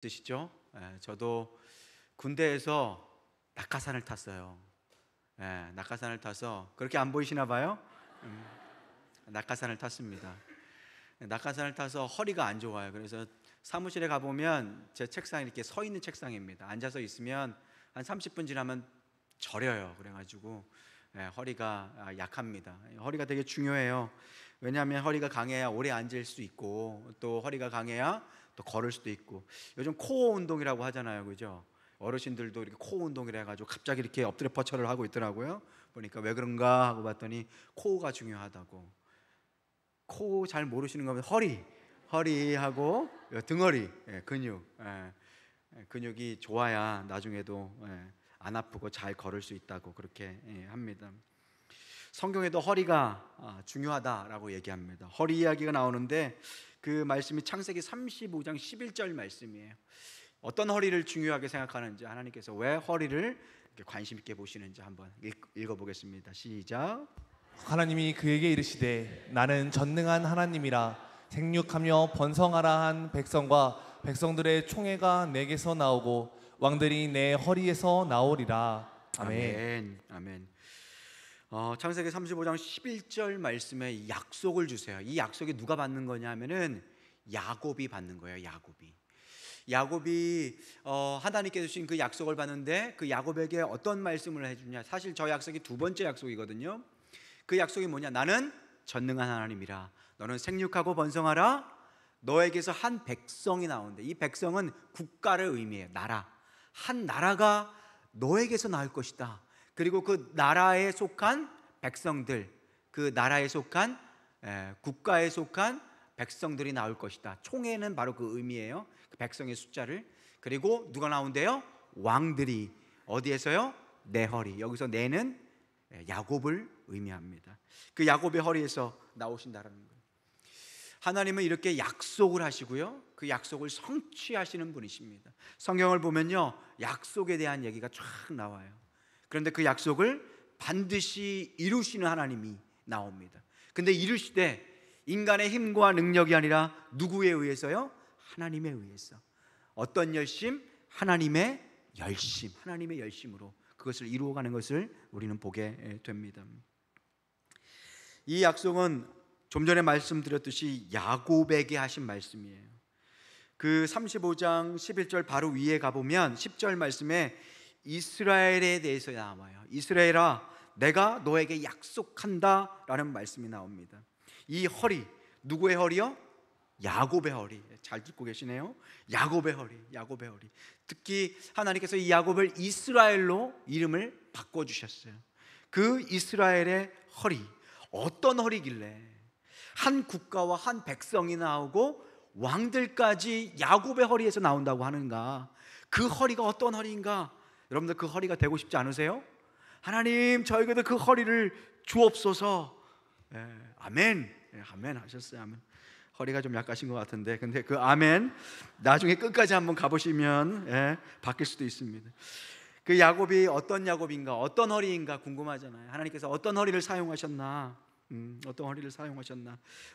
드시죠? 저도 군대에서 낙하산을 탔어요. 낙하산을 타서 그렇게 안 보이시나 봐요? 낙하산을 탔습니다. 낙하산을 타서 허리가 안 좋아요. 그래서 사무실에 가보면 제 책상이 이렇게 서 있는 책상입니다. 앉아서 있으면 한 30분 지나면 저려요. 그래가지고 허리가 약합니다. 허리가 되게 중요해요. 왜냐하면 허리가 강해야 오래 앉을 수 있고, 또 허리가 강해야 또 걸을 수도 있고. 요즘 코어 운동이라고 하잖아요, 그죠? 어르신들도 이렇게 코어 운동이라 해가지고 갑자기 이렇게 엎드려 퍼쳐를 하고 있더라고요. 보니까 왜 그런가 하고 봤더니 코어가 중요하다고. 코 잘 모르시는 거면 허리하고 등허리 근육이 좋아야 나중에도 안 아프고 잘 걸을 수 있다고 그렇게 합니다. 성경에도 허리가 중요하다라고 얘기합니다. 허리 이야기가 나오는데 그 말씀이 창세기 35장 11절 말씀이에요. 어떤 허리를 중요하게 생각하는지, 하나님께서 왜 허리를 관심 있게 보시는지 한번 읽어보겠습니다. 시작. 하나님이 그에게 이르시되 나는 전능한 하나님이라 생육하며 번성하라 한 백성과 백성들의 총회가 내게서 나오고 왕들이 내 허리에서 나오리라. 아멘. 아멘. 창세기 35장 11절 말씀에 약속을 주세요. 이 약속이 누가 받는 거냐 하면은 야곱이 받는 거예요. 야곱이 하나님께서 주신 그 약속을 받는데, 그 야곱에게 어떤 말씀을 해주냐. 사실 저 약속이 두 번째 약속이거든요. 그 약속이 뭐냐. 나는 전능한 하나님이라. 너는 생육하고 번성하라. 너에게서 한 백성이 나오는데, 이 백성은 국가를 의미해요. 나라. 한 나라가 너에게서 나올 것이다. 그리고 그 나라에 속한 백성들, 그 나라에 속한 국가에 속한 백성들이 나올 것이다. 총회는 바로 그 의미예요. 그 백성의 숫자를. 그리고 누가 나온대요? 왕들이. 어디에서요? 내 허리. 여기서 내는 야곱을 의미합니다. 그 야곱의 허리에서 나오신다라는 거예요. 하나님은 이렇게 약속을 하시고요, 그 약속을 성취하시는 분이십니다. 성경을 보면요, 약속에 대한 얘기가 쫙 나와요. 그런데 그 약속을 반드시 이루시는 하나님이 나옵니다. 근데 이루시되 인간의 힘과 능력이 아니라 누구에 의해서요? 하나님에 의해서. 어떤 열심? 하나님의 열심으로 그것을 이루어가는 것을 우리는 보게 됩니다. 이 약속은 좀 전에 말씀드렸듯이 야곱에게 하신 말씀이에요. 그 35장 11절 바로 위에 가보면 10절 말씀에 이스라엘에 대해서 나와요. 이스라엘아, 내가 너에게 약속한다 라는 말씀이 나옵니다. 이 허리, 누구의 허리요? 야곱의 허리. 잘 듣고 계시네요. 야곱의 허리. 특히 하나님께서 이 야곱을 이스라엘로 이름을 바꿔주셨어요. 그 이스라엘의 허리, 어떤 허리길래 한 국가와 한 백성이 나오고 왕들까지 야곱의 허리에서 나온다고 하는가? 그 허리가 어떤 허리인가? 여러분들 그 허리가 되고 싶지 않으세요? 하나님, 저에게도 그 허리를 주옵소서. 아멘. 아멘 하셨어요. 아멘. 허리가 좀 약하신 것 같은데, 근데 그 아멘 나중에 끝까지 한번 가보시면 바뀔 수도 있습니다. 그 야곱이 어떤 야곱인가, 어떤 허리인가 궁금하잖아요. 하나님께서 어떤 허리를 사용하셨나,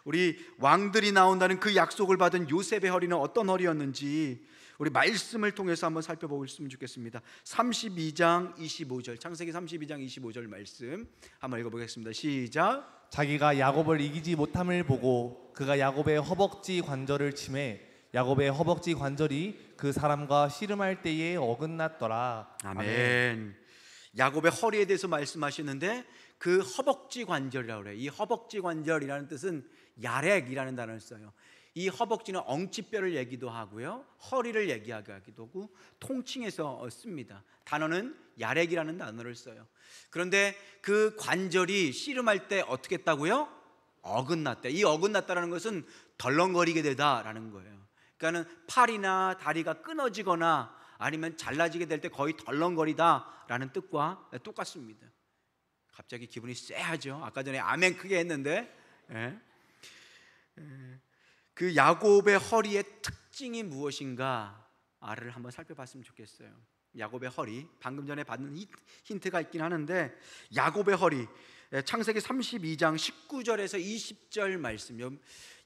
우리 왕들이 나온다는 그 약속을 받은 요셉의 허리는 어떤 허리였는지 우리 말씀을 통해서 한번 살펴보셨으면 좋겠습니다. 32장 25절, 창세기 32장 25절 말씀 한번 읽어보겠습니다. 시작. 자기가 야곱을 이기지 못함을 보고 그가 야곱의 허벅지 관절을 치매 야곱의 허벅지 관절이 그 사람과 씨름할 때에 어긋났더라. 아멘. 야곱의 허리에 대해서 말씀하시는데 그 허벅지 관절이라고 그래요. 이 허벅지 관절이라는 뜻은 야렉이라는 단어를 써요. 이 허벅지는 엉치뼈를 얘기도 하고요, 허리를 얘기하기도 하고 통칭해서 씁니다. 단어는 야렉이라는 단어를 써요. 그런데 그 관절이 씨름할 때 어떻게 했다고요? 어긋났다. 이 어긋났다라는 것은 덜렁거리게 되다라는 거예요. 그러니까는 팔이나 다리가 끊어지거나 아니면 잘라지게 될 때 거의 덜렁거리다라는 뜻과 똑같습니다. 갑자기 기분이 쎄하죠. 아까 전에 아멘 크게 했는데 그 야곱의 허리의 특징이 무엇인가를 한번 살펴봤으면 좋겠어요. 야곱의 허리, 방금 전에 받는 힌트가 있긴 하는데, 야곱의 허리, 창세기 32장 19절에서 20절 말씀,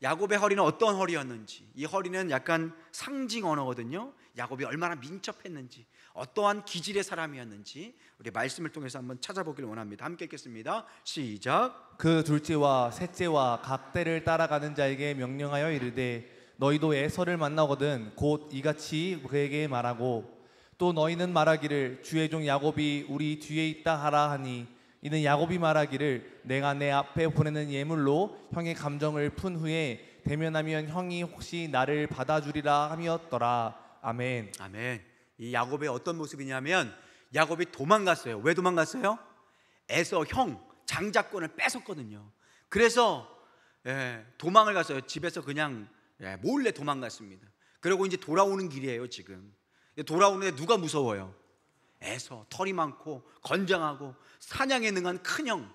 야곱의 허리는 어떤 허리였는지, 이 허리는 약간 상징 언어거든요. 야곱이 얼마나 민첩했는지, 어떠한 기질의 사람이었는지 우리 말씀을 통해서 한번 찾아보기를 원합니다. 함께 읽겠습니다. 시작. 그 둘째와 셋째와 각 때를 따라가는 자에게 명령하여 이르되 너희도 에서를 만나거든 곧 이같이 그에게 말하고 또 너희는 말하기를 주의 종 야곱이 우리 뒤에 있다 하라 하니 이는 야곱이 말하기를 내가 내 앞에 보내는 예물로 형의 감정을 푼 후에 대면하면 형이 혹시 나를 받아주리라 함이었더라. 아멘. 아멘. 이 야곱의 어떤 모습이냐면 야곱이 도망갔어요. 왜 도망갔어요? 에서 형 장자권을 뺏었거든요. 그래서 도망을 갔어요. 집에서 그냥 몰래 도망갔습니다. 그리고 이제 돌아오는 길이에요. 지금 돌아오는데 누가 무서워요? 에서, 털이 많고 건장하고 사냥에 능한 큰형,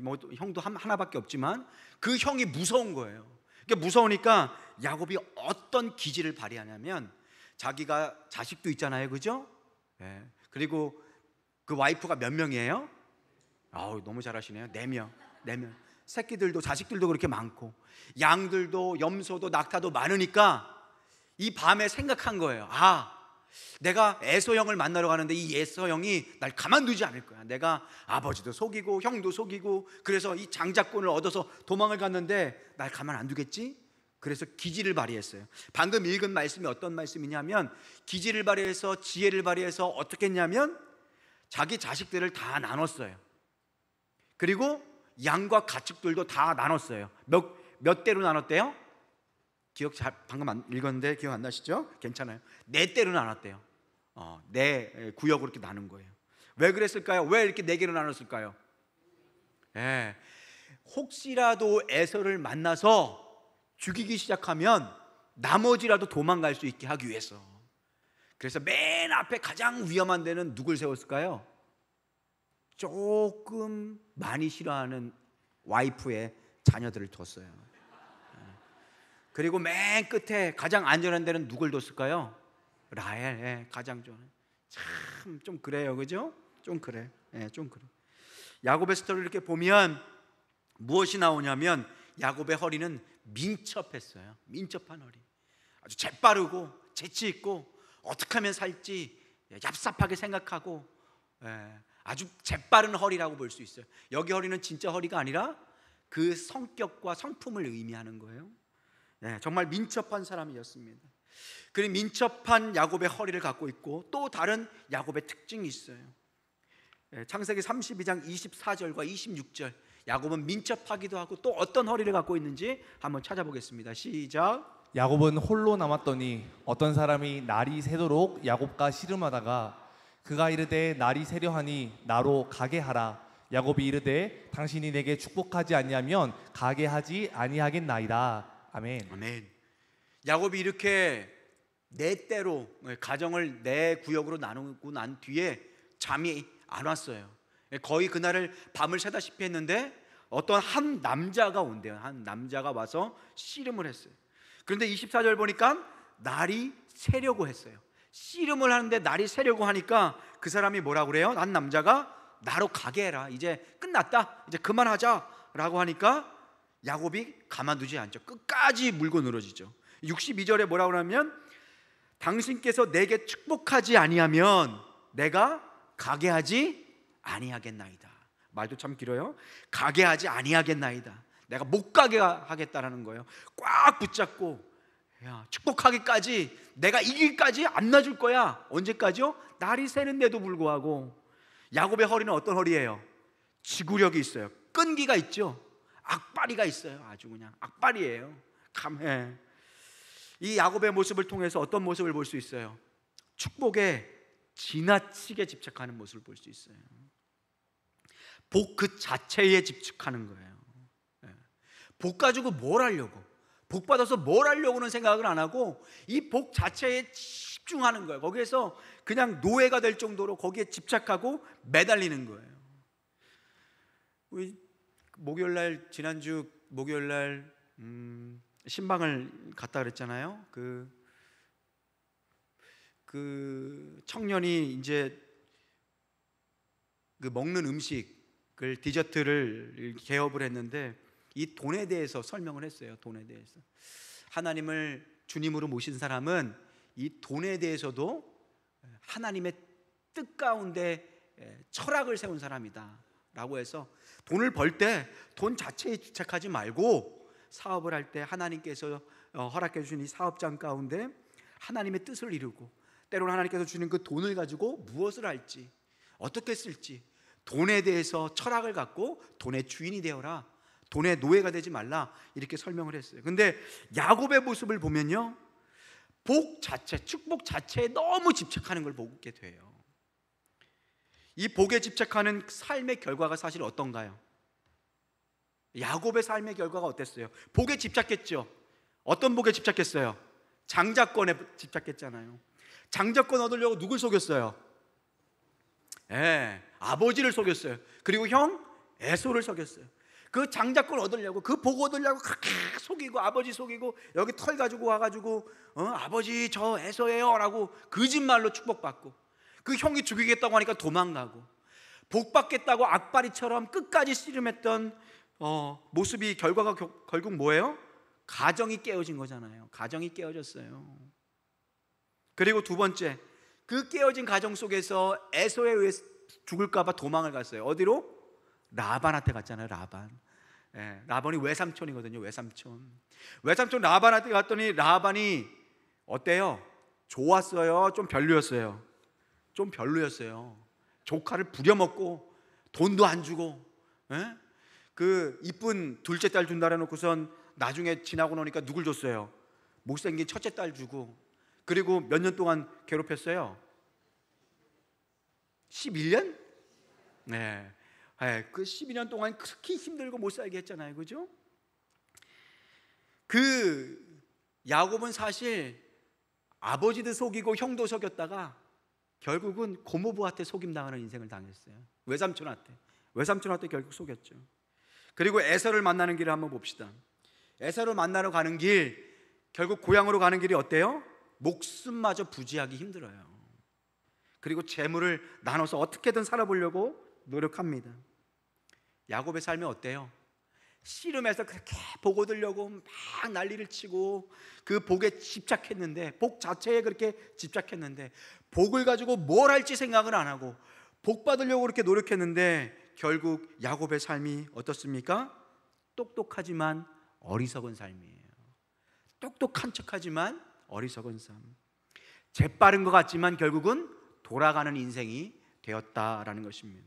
뭐 형도 하나밖에 없지만 그 형이 무서운 거예요. 그러니까 무서우니까 야곱이 어떤 기질을 발휘하냐면 자기가 자식도 있잖아요, 그죠? 그리고 그 와이프가 몇 명이에요? 아우, 너무 잘하시네요. 4명. 새끼들도, 자식들도 그렇게 많고 양들도 염소도 낙타도 많으니까 이 밤에 생각한 거예요. 내가 에서 형을 만나러 가는데 이 에서 형이 날 가만두지 않을 거야. 내가 아버지도 속이고 형도 속이고 그래서 이 장자권을 얻어서 도망을 갔는데 날 가만 안 두겠지? 그래서 기지를 발휘했어요. 방금 읽은 말씀이 어떤 말씀이냐면 기지를 발휘해서 지혜를 발휘해서 어떻게 했냐면 자기 자식들을 다 나눴어요. 그리고 양과 가축들도 다 나눴어요. 몇 대로 나눴대요? 방금 읽었는데 기억 안 나시죠? 괜찮아요. 4대로 나눴대요. 4구역으로 이렇게 나눈 거예요. 왜 그랬을까요? 왜 이렇게 4개로 나눴을까요? 혹시라도 에서를 만나서 죽이기 시작하면 나머지라도 도망갈 수 있게 하기 위해서. 그래서 맨 앞에 가장 위험한 데는 누굴 세웠을까요? 조금 많이 싫어하는 와이프의 자녀들을 뒀어요. 그리고 맨 끝에 가장 안전한 데는 누굴 뒀을까요? 라헬. 가장 좋은. 참 좀 그래요, 그죠? 좀 그래. 좀 그래. 야곱의 스토리를 이렇게 보면 무엇이 나오냐면 야곱의 허리는 민첩했어요. 민첩한 허리. 아주 재빠르고 재치 있고 어떻게 하면 살지 얍삽하게 생각하고 아주 재빠른 허리라고 볼 수 있어요. 여기 허리는 진짜 허리가 아니라 그 성격과 성품을 의미하는 거예요. 정말 민첩한 사람이었습니다. 그리고 민첩한 야곱의 허리를 갖고 있고 또 다른 야곱의 특징이 있어요. 창세기 32장 24절과 26절 야곱은 민첩하기도 하고 또 어떤 허리를 갖고 있는지 한번 찾아보겠습니다. 시작. 야곱은 홀로 남았더니 어떤 사람이 날이 새도록 야곱과 씨름하다가 그가 이르되 날이 새려 하니 나로 가게 하라. 야곱이 이르되 당신이 내게 축복하지 아니하면 가게 하지 아니하겠나이다. 아멘. 아멘. 야곱이 이렇게 4대로 가정을 4구역으로 나누고 난 뒤에 잠이 안 왔어요. 거의 그날을 밤을 새다시피 했는데 어떤 한 남자가 온대요. 한 남자가 와서 씨름을 했어요. 그런데 24절 보니까 날이 새려고 했어요. 씨름을 하는데 날이 새려고 하니까 그 사람이 뭐라고 그래요? 한 남자가 나로 가게 해라. 이제 끝났다. 이제 그만하자 라고 하니까 야곱이 가만두지 않죠. 끝까지 물고 늘어지죠. 62절에 뭐라고 하냐면 당신께서 내게 축복하지 아니하면 내가 가게 하지 아니하겠나이다. 말도 참 길어요. 가게 하지 아니하겠나이다. 내가 못 가게 하겠다라는 거예요. 꽉 붙잡고 축복하기까지 내가 이기기까지 안 놔줄 거야. 언제까지요? 날이 새는데도 불구하고. 야곱의 허리는 어떤 허리예요? 지구력이 있어요. 끈기가 있죠. 악바리가 있어요. 아주 그냥 악바리예요. 감해. 이 야곱의 모습을 통해서 어떤 모습을 볼 수 있어요? 축복에 지나치게 집착하는 모습을 볼 수 있어요. 복 그 자체에 집착하는 거예요. 복 가지고 뭘 하려고, 복 받아서 뭘 하려고는 생각을 안 하고 이 복 자체에 집중하는 거예요. 거기에서 그냥 노예가 될 정도로 거기에 집착하고 매달리는 거예요. 우리 목요일날, 지난주 목요일날 신방을 갔다 그랬잖아요. 그 청년이 이제 그 먹는 음식을 디저트를 개업을 했는데 이 돈에 대해서 설명을 했어요. 돈에 대해서 하나님을 주님으로 모신 사람은 이 돈에 대해서도 하나님의 뜻 가운데 철학을 세운 사람이다 라고 해서 돈을 벌 때 돈 자체에 집착하지 말고 사업을 할 때 하나님께서 허락해 주신 이 사업장 가운데 하나님의 뜻을 이루고, 때로는 하나님께서 주는 그 돈을 가지고 무엇을 할지, 어떻게 쓸지, 돈에 대해서 철학을 갖고 돈의 주인이 되어라, 돈의 노예가 되지 말라, 이렇게 설명을 했어요. 근데 야곱의 모습을 보면요, 복 자체, 축복 자체에 너무 집착하는 걸 보게 돼요. 이 복에 집착하는 삶의 결과가 사실 어떤가요? 야곱의 삶의 결과가 어땠어요? 복에 집착했죠. 어떤 복에 집착했어요? 장자권에 집착했잖아요. 장자권 얻으려고 누굴 속였어요? 아버지를 속였어요. 그리고 형 에서를 속였어요. 그 장자권 얻으려고, 그 복 얻으려고 그렇게 속이고, 아버지 속이고, 여기 털 가지고 와가지고 아버지 저 에서예요 라고 거짓말로 축복받고, 그 형이 죽이겠다고 하니까 도망가고, 복 받겠다고 악바리처럼 끝까지 씨름했던 모습이 결과가 결국 뭐예요? 가정이 깨어진 거잖아요. 가정이 깨어졌어요. 그리고 두 번째, 그 깨어진 가정 속에서 에서에 의해 죽을까 봐 도망을 갔어요. 어디로? 라반한테 갔잖아요. 라반이 외삼촌이거든요. 외삼촌 라반한테 갔더니 라반이 어때요? 좋았어요? 좀 별로였어요? 좀 별로였어요. 조카를 부려먹고 돈도 안 주고, 그 이쁜 둘째 딸 준다 해놓고선 나중에 지나고 나니까 누굴 줬어요? 못생긴 첫째 딸 주고, 그리고 몇 년 동안 괴롭혔어요? 11년? 네. 그 12년 동안 그렇게 힘들고 못 살게 했잖아요. 그죠? 그 야곱은 사실 아버지도 속이고 형도 속였다가 결국은 고모부한테 속임당하는 인생을 당했어요. 외삼촌한테 결국 속였죠. 그리고 에서를 만나는 길을 한번 봅시다. 에서를 만나러 가는 길, 결국 고향으로 가는 길이 어때요? 목숨마저 부지하기 힘들어요. 그리고 재물을 나눠서 어떻게든 살아보려고 노력합니다. 야곱의 삶이 어때요? 씨름해서 그렇게 복 얻으려고 막 난리를 치고 그 복에 집착했는데, 복 자체에 그렇게 집착했는데, 복을 가지고 뭘 할지 생각을 안 하고 복 받으려고 그렇게 노력했는데, 결국 야곱의 삶이 어떻습니까? 똑똑하지만 어리석은 삶이에요. 똑똑한 척하지만 어리석은 삶. 재빠른 것 같지만 결국은 돌아가는 인생이 되었다라는 것입니다.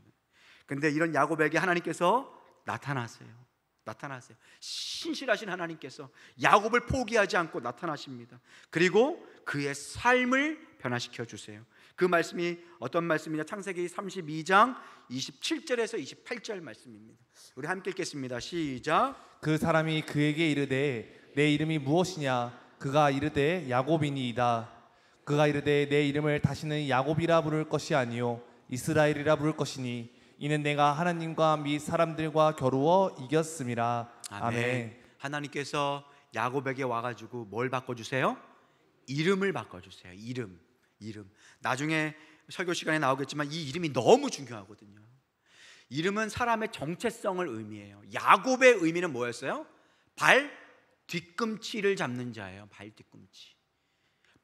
그런데 이런 야곱에게 하나님께서 나타나세요. 신실하신 하나님께서 야곱을 포기하지 않고 나타나십니다. 그리고 그의 삶을 변화시켜 주세요. 그 말씀이 어떤 말씀이냐? 창세기 32장 27절에서 28절 말씀입니다. 우리 함께 읽겠습니다. 시작. 그 사람이 그에게 이르되 내 이름이 무엇이냐? 그가 이르되 야곱이니이다. 그가 이르되 내 이름을 다시는 야곱이라 부를 것이 아니요 이스라엘이라 부를 것이니 이는 내가 하나님과 및 사람들과 겨루어 이겼음이라. 아멘. 하나님께서 야곱에게 와가지고 뭘 바꿔주세요? 이름을 바꿔주세요. 이름. 나중에 설교 시간에 나오겠지만 이 이름이 너무 중요하거든요. 이름은 사람의 정체성을 의미해요. 야곱의 의미는 뭐였어요? 발 뒤꿈치를 잡는 자예요. 발 뒤꿈치.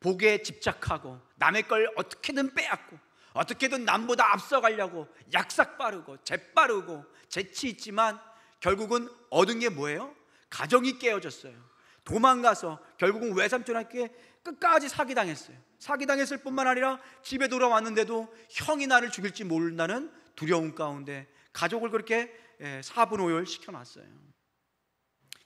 복에 집착하고 남의 걸 어떻게든 빼앗고 어떻게든 남보다 앞서가려고 약삭 빠르고 재빠르고 재치 있지만 결국은 얻은 게 뭐예요? 가정이 깨어졌어요. 도망가서 결국은 외삼촌한테 끝까지 사기당했어요. 사기당했을 뿐만 아니라 집에 돌아왔는데도 형이 나를 죽일지 모른다는 두려움 가운데 가족을 그렇게 사분오열 시켜놨어요.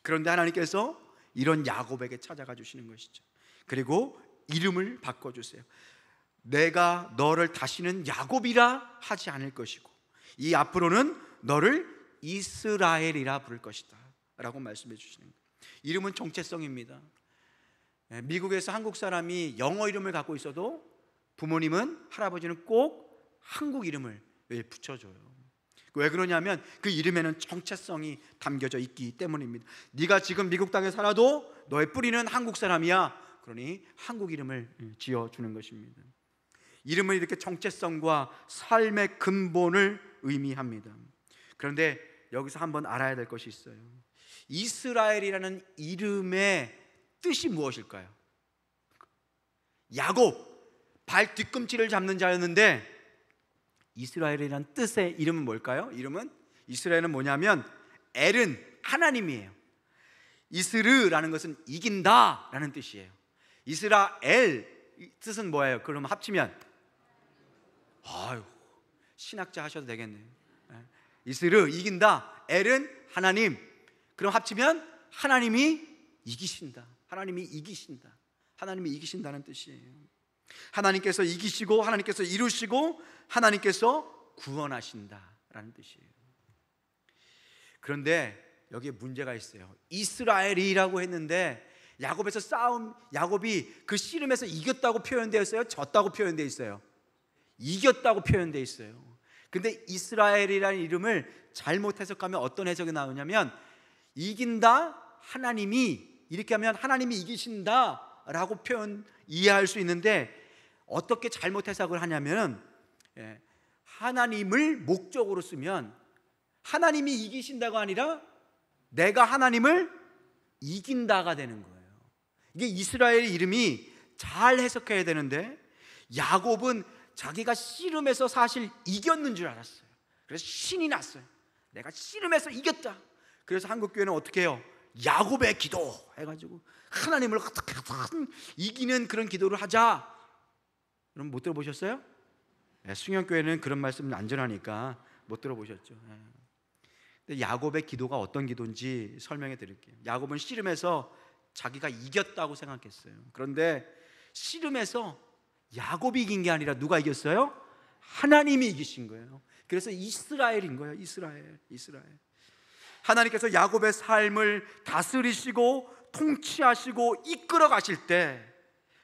그런데 하나님께서 이런 야곱에게 찾아가 주시는 것이죠. 그리고 이름을 바꿔주세요. 내가 너를 다시는 야곱이라 하지 않을 것이고 이 앞으로는 너를 이스라엘이라 부를 것이다 라고 말씀해 주시는 거예요. 이름은 정체성입니다. 미국에서 한국 사람이 영어 이름을 갖고 있어도 부모님은, 할아버지는 꼭 한국 이름을 붙여줘요. 왜 그러냐면 그 이름에는 정체성이 담겨져 있기 때문입니다. 네가 지금 미국 땅에 살아도 너의 뿌리는 한국 사람이야. 그러니 한국 이름을 지어주는 것입니다. 이름은 이렇게 정체성과 삶의 근본을 의미합니다. 그런데 여기서 한번 알아야 될 것이 있어요. 이스라엘이라는 이름의 뜻이 무엇일까요? 야곱, 발 뒤꿈치를 잡는 자였는데 이스라엘이라는 뜻의 이름은 뭘까요? 이스라엘은 뭐냐면 엘은 하나님이에요. 이스르라는 것은 이긴다 라는 뜻이에요. 이스라엘 뜻은 뭐예요? 그럼 합치면 아유, 신학자 하셔도 되겠네요. 이스르 이긴다, 엘은 하나님. 그럼 합치면 하나님이 이기신다. 하나님이 이기신다. 하나님이 이기신다는 뜻이에요. 하나님께서 이기시고 하나님께서 이루시고 하나님께서 구원하신다라는 뜻이에요. 그런데 여기에 문제가 있어요. 이스라엘이라고 했는데 야곱이 그 씨름에서 이겼다고 표현되어 있어요? 졌다고 표현되어 있어요? 이겼다고 표현되어 있어요. 근데 이스라엘이라는 이름을 잘못 해석하면 어떤 해석이 나오냐면 이긴다, 하나님이, 이렇게 하면 하나님이 이기신다 라고 이해할 수 있는데, 어떻게 잘못 해석을 하냐면 하나님을 목적으로 쓰면 하나님이 이기신다가 아니라 내가 하나님을 이긴다가 되는 거예요. 이게 이스라엘의 이름이 잘 해석해야 되는데, 야곱은 자기가 씨름에서 사실 이겼는 줄 알았어요. 그래서 신이 났어요. 내가 씨름에서 이겼다. 그래서 한국교회는 어떻게 해요? 야곱의 기도 해가지고 하나님을 어떻게든 이기는 그런 기도를 하자. 여러분 못 들어보셨어요? 승현교회는 그런 말씀은 안전하니까 못 들어보셨죠. 근데 야곱의 기도가 어떤 기도인지 설명해 드릴게요. 야곱은 씨름에서 자기가 이겼다고 생각했어요. 그런데 씨름에서 야곱이 이긴 게 아니라 누가 이겼어요? 하나님이 이기신 거예요. 그래서 이스라엘인 거예요. 이스라엘. 하나님께서 야곱의 삶을 다스리시고 통치하시고 이끌어 가실 때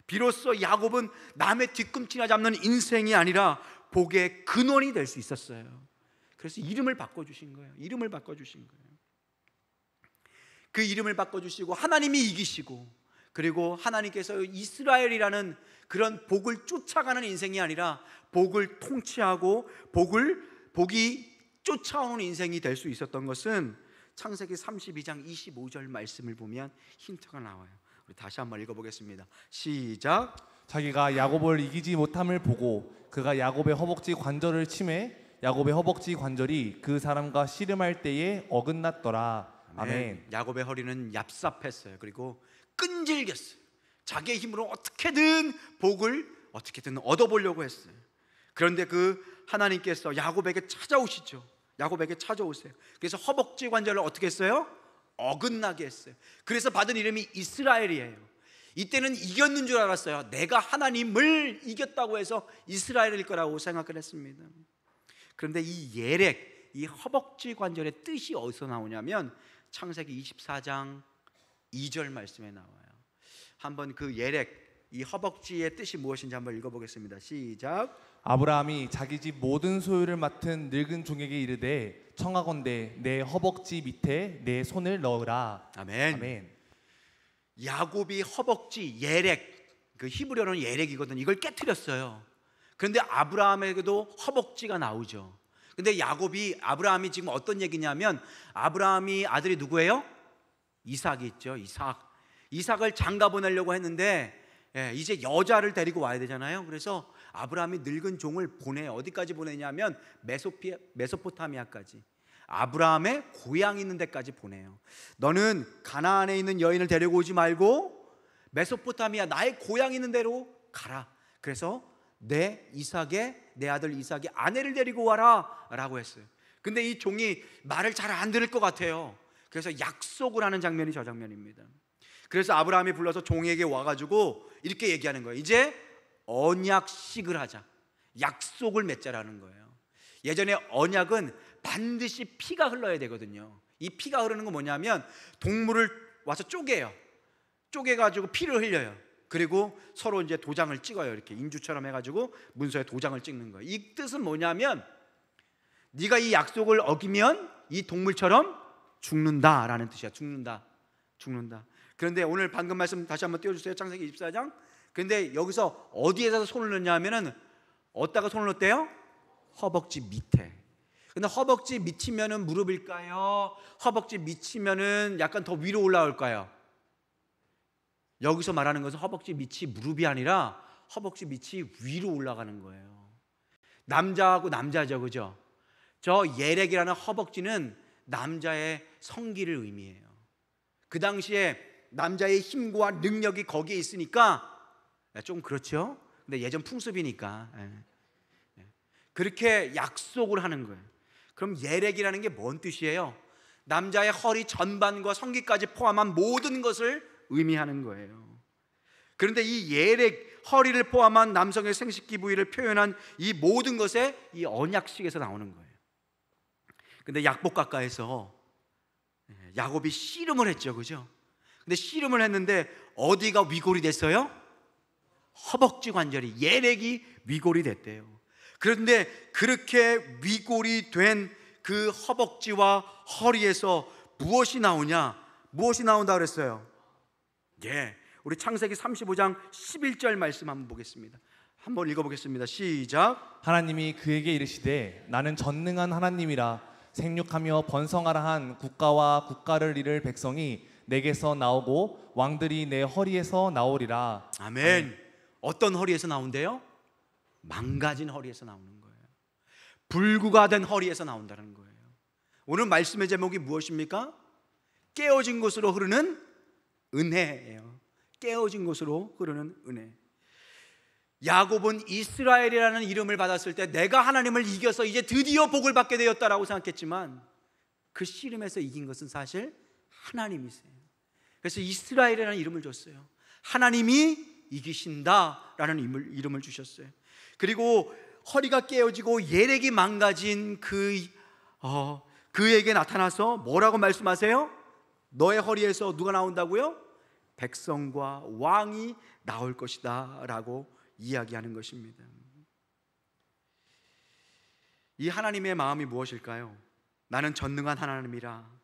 비로소 야곱은 남의 뒤꿈치나 잡는 인생이 아니라 복의 근원이 될 수 있었어요. 그래서 이름을 바꿔주신 거예요. 그 이름을 바꿔주시고 하나님이 이기시고, 그리고 하나님께서 이스라엘이라는 그런 복을 쫓아가는 인생이 아니라 복을 통치하고 복이 쫓아오는 인생이 될 수 있었던 것은 창세기 32장 25절 말씀을 보면 힌트가 나와요. 우리 다시 한번 읽어보겠습니다. 시작. 자기가 야곱을 이기지 못함을 보고 그가 야곱의 허벅지 관절을 치매 야곱의 허벅지 관절이 그 사람과 씨름할 때에 어긋났더라. 아멘. 야곱의 허리는 얍삽했어요. 그리고 끈질겼어요. 자기의 힘으로 어떻게든 복을 얻어보려고 했어요. 그런데 그 하나님께서 야곱에게 찾아오시죠. 그래서 허벅지 관절을 어떻게 했어요? 어긋나게 했어요. 그래서 받은 이름이 이스라엘이에요. 이때는 이겼는 줄 알았어요. 내가 하나님을 이겼다고 해서 이스라엘일 거라고 생각을 했습니다. 그런데 이 예렉, 이 허벅지 관절의 뜻이 어디서 나오냐면 창세기 24장 2절 말씀에 나와요. 한번 그 예렉, 이 허벅지의 뜻이 무엇인지 한번 읽어보겠습니다. 시작. 아브라함이 자기 집 모든 소유를 맡은 늙은 종에게 이르되 청하건대 내 허벅지 밑에 내 손을 넣으라. 아멘. 야곱이 허벅지, 예렉, 그 히브리어로는 예렉이거든요. 이걸 깨트렸어요. 그런데 아브라함에게도 허벅지가 나오죠. 근데 아브라함이 지금 어떤 얘기냐면, 아브라함이 아들이 누구예요? 이삭이 있죠. 이삭을 장가 보내려고 했는데 이제 여자를 데리고 와야 되잖아요. 그래서 아브라함이 늙은 종을 보내요. 어디까지 보내냐면 메소포타미아까지, 아브라함의 고향 있는 데까지 보내요. 너는 가나안에 있는 여인을 데리고 오지 말고 메소포타미아, 나의 고향 있는 데로 가라. 그래서 내 아들 이삭의 아내를 데리고 와라 라고 했어요. 근데 이 종이 말을 잘 안 들을 것 같아요. 그래서 약속을 하는 장면이 저 장면입니다. 그래서 아브라함이 불러서 종에게 와가지고 이렇게 얘기하는 거예요. 이제 언약식을 하자, 약속을 맺자라는 거예요. 예전에 언약은 반드시 피가 흘러야 되거든요. 이 피가 흐르는 건 뭐냐면 동물을 와서 쪼개가지고 피를 흘려요. 그리고 서로 이제 도장을 찍어요. 이렇게 인주처럼 해가지고 문서에 도장을 찍는 거예요. 이 뜻은 뭐냐면 네가 이 약속을 어기면 이 동물처럼 죽는다라는 뜻이야. 죽는다. 그런데 오늘 방금 말씀 다시 한번 띄워주세요. 창세기 24장. 그런데 여기서 어디에서 손을 넣냐 하면은 어디다가 손을 넣었대요? 허벅지 밑에. 근데 허벅지 밑이면은 무릎일까요? 허벅지 밑이면은 약간 더 위로 올라올까요? 여기서 말하는 것은 허벅지 밑이 무릎이 아니라 허벅지 밑이 위로 올라가는 거예요. 남자하고 남자죠, 그죠? 저 예렉이라는 허벅지는 남자의 성기를 의미해요. 그 당시에 남자의 힘과 능력이 거기에 있으니까 좀 그렇죠? 근데 예전 풍습이니까 그렇게 약속을 하는 거예요. 그럼 예렉이라는 게 뭔 뜻이에요? 남자의 허리 전반과 성기까지 포함한 모든 것을 의미하는 거예요. 그런데 이 예렉, 허리를 포함한 남성의 생식기 부위를 표현한 이 모든 것에 이 언약식에서 나오는 거예요. 근데 약복가까에서 야곱이 씨름을 했죠, 그죠? 근데 씨름을 했는데 어디가 위골이 됐어요? 허벅지 관절이, 예렉이 위골이 됐대요. 그런데 그렇게 위골이 된 그 허벅지와 허리에서 무엇이 나오냐? 무엇이 나온다 그랬어요? 우리 창세기 35장 11절 말씀 한번 보겠습니다. 한번 읽어보겠습니다. 시작. 하나님이 그에게 이르시되 나는 전능한 하나님이라 생육하며 번성하라 한 국가와 국가를 이룰 백성이 내게서 나오고 왕들이 내 허리에서 나오리라. 아멘. 어떤 허리에서 나온대요? 망가진 허리에서 나오는 거예요. 불구가 된 허리에서 나온다는 거예요. 오늘 말씀의 제목이 무엇입니까? 깨어진 곳으로 흐르는 은혜예요. 깨어진 곳으로 흐르는 은혜. 야곱은 이스라엘이라는 이름을 받았을 때 내가 하나님을 이겨서 이제 드디어 복을 받게 되었다라고 생각했지만 그 씨름에서 이긴 것은 사실 하나님이세요. 그래서 이스라엘이라는 이름을 줬어요. 하나님이 이기신다라는 이름을 주셨어요. 그리고 허리가 깨어지고 예렉이 망가진 그에게 나타나서 뭐라고 말씀하세요? 너의 허리에서 누가 나온다고요? 백성과 왕이 나올 것이다 라고 이야기하는 것입니다. 이 하나님의 마음이 무엇일까요? 나는 전능한 하나님이라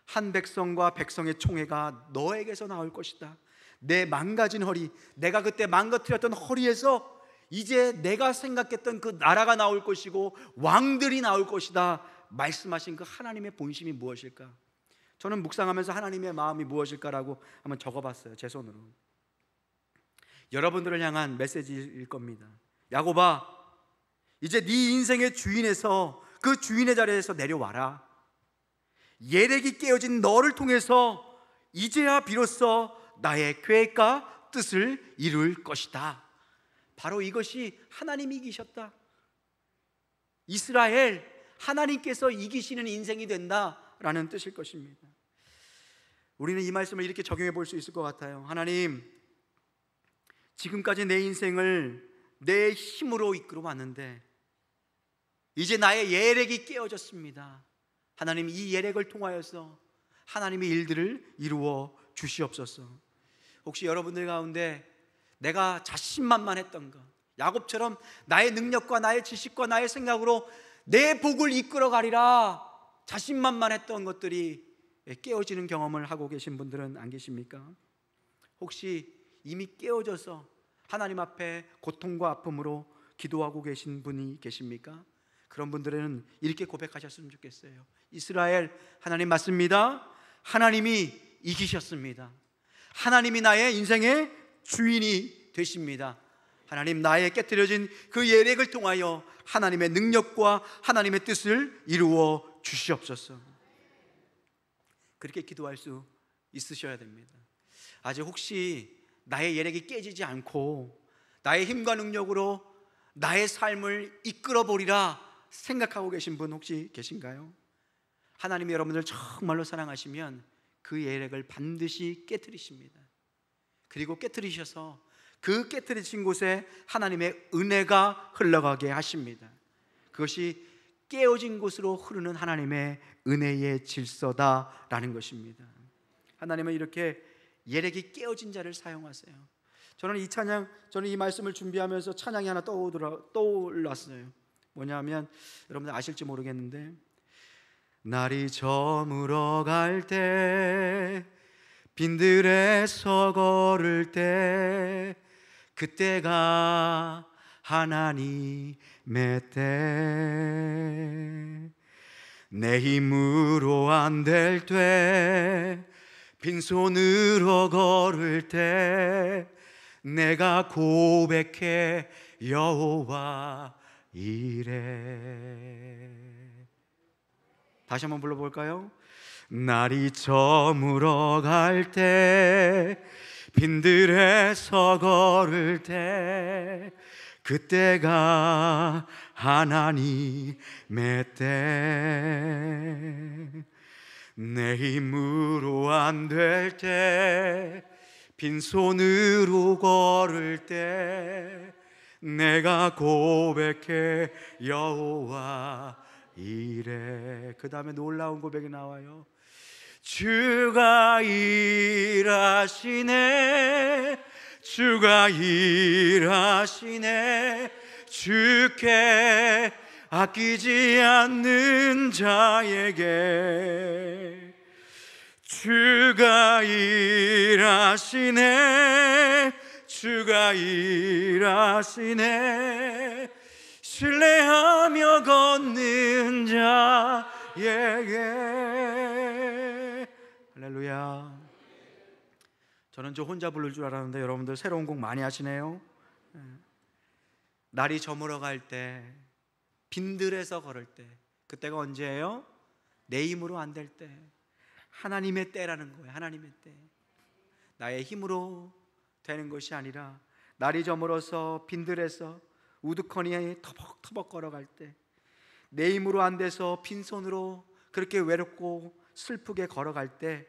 한 백성과 백성의 총회가 너에게서 나올 것이다. 내 망가진 허리, 내가 그때 망가뜨렸던 허리에서 이제 내가 생각했던 그 나라가 나올 것이고 왕들이 나올 것이다 말씀하신 그 하나님의 본심이 무엇일까? 저는 묵상하면서 하나님의 마음이 무엇일까라고 한번 적어봤어요, 제 손으로. 여러분들을 향한 메시지일 겁니다. 야곱아, 이제 네 인생의 주인에서 그 주인의 자리에서 내려와라. 예렉이 깨어진 너를 통해서 이제야 비로소 나의 계획과 뜻을 이룰 것이다. 바로 이것이 하나님이 이기셨다. 이스라엘, 하나님께서 이기시는 인생이 된다라는 뜻일 것입니다. 우리는 이 말씀을 이렇게 적용해 볼 수 있을 것 같아요. 하나님, 지금까지 내 인생을 내 힘으로 이끌어 왔는데 이제 나의 예렉이 깨어졌습니다. 하나님, 이 예렉을 통하여서 하나님의 일들을 이루어 주시옵소서. 혹시 여러분들 가운데 내가 자신만만했던 것, 야곱처럼 나의 능력과 나의 지식과 나의 생각으로 내 복을 이끌어 가리라 자신만만했던 것들이 깨어지는 경험을 하고 계신 분들은 안 계십니까? 혹시 이미 깨어져서 하나님 앞에 고통과 아픔으로 기도하고 계신 분이 계십니까? 그런 분들은 이렇게 고백하셨으면 좋겠어요. 이스라엘, 하나님 맞습니다. 하나님이 이기셨습니다. 하나님이 나의 인생의 주인이 되십니다. 하나님, 나의 깨트려진 그 예렉을 통하여 하나님의 능력과 하나님의 뜻을 이루어 주시옵소서. 그렇게 기도할 수 있으셔야 됩니다. 아직 혹시 나의 예렉이 깨지지 않고 나의 힘과 능력으로 나의 삶을 이끌어 보리라 생각하고 계신 분 혹시 계신가요? 하나님이 여러분들 정말로 사랑하시면 그 예렉을 반드시 깨트리십니다. 그리고 깨트리셔서 그 깨트리신 곳에 하나님의 은혜가 흘러가게 하십니다. 그것이 깨어진 곳으로 흐르는 하나님의 은혜의 질서다라는 것입니다. 하나님은 이렇게 예렉이 깨어진 자를 사용하세요. 저는 이 말씀을 준비하면서 찬양이 하나 떠올랐어요. 뭐냐면 여러분들 아실지 모르겠는데, 날이 저물어 갈 때 빈들에서 걸을 때 그때가 하나님의 때, 내 힘으로 안 될 때 빈손으로 걸을 때 내가 고백해 여호와 이래. 다시 한번 불러볼까요? 날이 저물어 갈 때, 빈들에서 걸을 때, 그때가 하나님의 때. 내 힘으로 안 될 때, 빈손으로 걸을 때, 내가 고백해 여호와 이래. 그 다음에 놀라운 고백이 나와요. 주가 일하시네, 주가 일하시네, 주께 아끼지 않는 자에게. 주가 일하시네, 주가 일하시네, 신뢰하며 걷는 자에게. 할렐루야. 저는 저 혼자 부를 줄 알았는데 여러분들 새로운 곡 많이 하시네요. 날이 저물어 갈 때, 빈들에서 걸을 때, 그때가 언제예요? 내 힘으로 안 될 때, 하나님의 때라는 거예요. 하나님의 때. 나의 힘으로 되는 것이 아니라 날이 저물어서 빈들에서 우두커니에 터벅터벅 걸어갈 때, 내 힘으로 안 돼서 빈손으로 그렇게 외롭고 슬프게 걸어갈 때,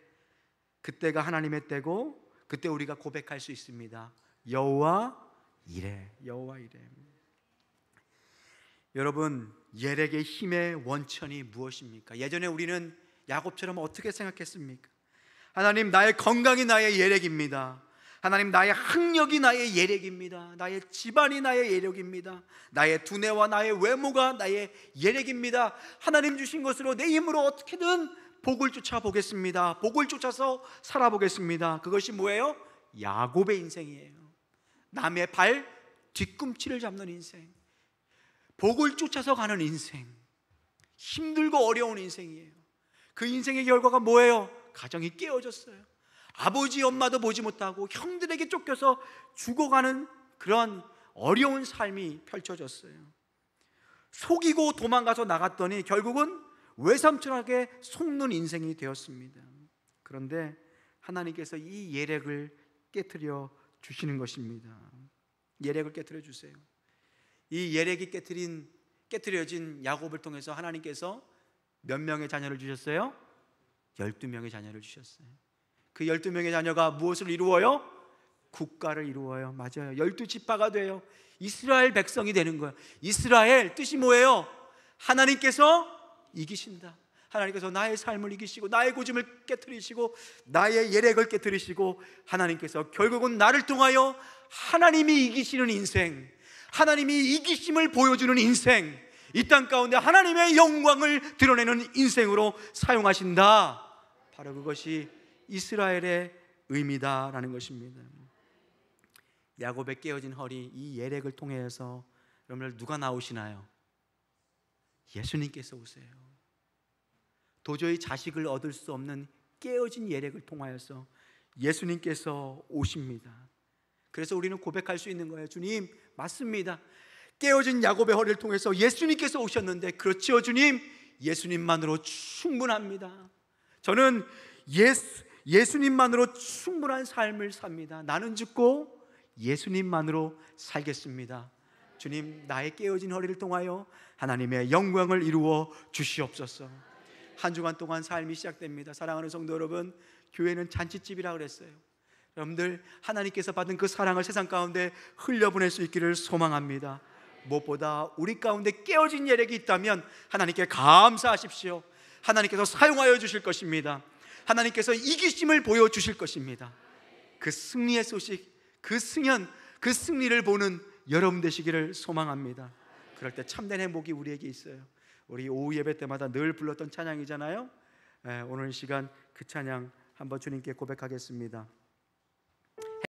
그때가 하나님의 때고, 그때 우리가 고백할 수 있습니다. 여호와 이래, 여호와 이래. 여러분, 예렉의 힘의 원천이 무엇입니까? 예전에 우리는 야곱처럼 어떻게 생각했습니까? 하나님, 나의 건강이 나의 예렉입니다. 하나님, 나의 학력이 나의 예렉입니다. 나의 집안이 나의 예렉입니다. 나의 두뇌와 나의 외모가 나의 예렉입니다. 하나님 주신 것으로 내 힘으로 어떻게든 복을 쫓아보겠습니다. 복을 쫓아서 살아보겠습니다. 그것이 뭐예요? 야곱의 인생이에요. 남의 발 뒤꿈치를 잡는 인생, 복을 쫓아서 가는 인생, 힘들고 어려운 인생이에요. 그 인생의 결과가 뭐예요? 가정이 깨어졌어요. 아버지 엄마도 보지 못하고 형들에게 쫓겨서 죽어가는 그런 어려운 삶이 펼쳐졌어요. 속이고 도망가서 나갔더니 결국은 외삼촌에게 속는 인생이 되었습니다. 그런데 하나님께서 이 예렉을 깨트려 주시는 것입니다. 예렉을 깨트려 주세요. 이 예렉이 깨트려진 야곱을 통해서 하나님께서 몇 명의 자녀를 주셨어요? 12명의 자녀를 주셨어요. 그 12명의 자녀가 무엇을 이루어요? 국가를 이루어요. 맞아요. 12지파가 돼요. 이스라엘 백성이 되는 거예요. 이스라엘 뜻이 뭐예요? 하나님께서 이기신다. 하나님께서 나의 삶을 이기시고 나의 고집을 깨트리시고 나의 예렉을 깨트리시고, 하나님께서 결국은 나를 통하여 하나님이 이기시는 인생, 하나님이 이기심을 보여주는 인생, 이 땅 가운데 하나님의 영광을 드러내는 인생으로 사용하신다. 바로 그것이 이스라엘의 의미다라는 것입니다. 야곱의 깨어진 허리, 이 예렉을 통해서 여러분들 누가 나오시나요? 예수님께서 오세요. 도저히 자식을 얻을 수 없는 깨어진 예렉을 통하여서 예수님께서 오십니다. 그래서 우리는 고백할 수 있는 거예요. 주님, 맞습니다. 깨어진 야곱의 허리를 통해서 예수님께서 오셨는데, 그렇지요 주님, 예수님만으로 충분합니다. 저는 예수님만으로 충분한 삶을 삽니다. 나는 죽고 예수님만으로 살겠습니다. 주님, 나의 깨어진 허리를 통하여 하나님의 영광을 이루어 주시옵소서. 한 주간 동안 삶이 시작됩니다. 사랑하는 성도 여러분, 교회는 잔치집이라 그랬어요. 여러분들, 하나님께서 받은 그 사랑을 세상 가운데 흘려보낼 수 있기를 소망합니다. 무엇보다 우리 가운데 깨어진 예력이 있다면 하나님께 감사하십시오. 하나님께서 사용하여 주실 것입니다. 하나님께서 이기심을 보여주실 것입니다. 그 승리의 소식, 그 승연, 그 승리를 보는 여러분 되시기를 소망합니다. 그럴 때 참된 행복이 우리에게 있어요. 우리 오후 예배 때마다 늘 불렀던 찬양이잖아요. 오늘 이 시간 그 찬양 한번 주님께 고백하겠습니다.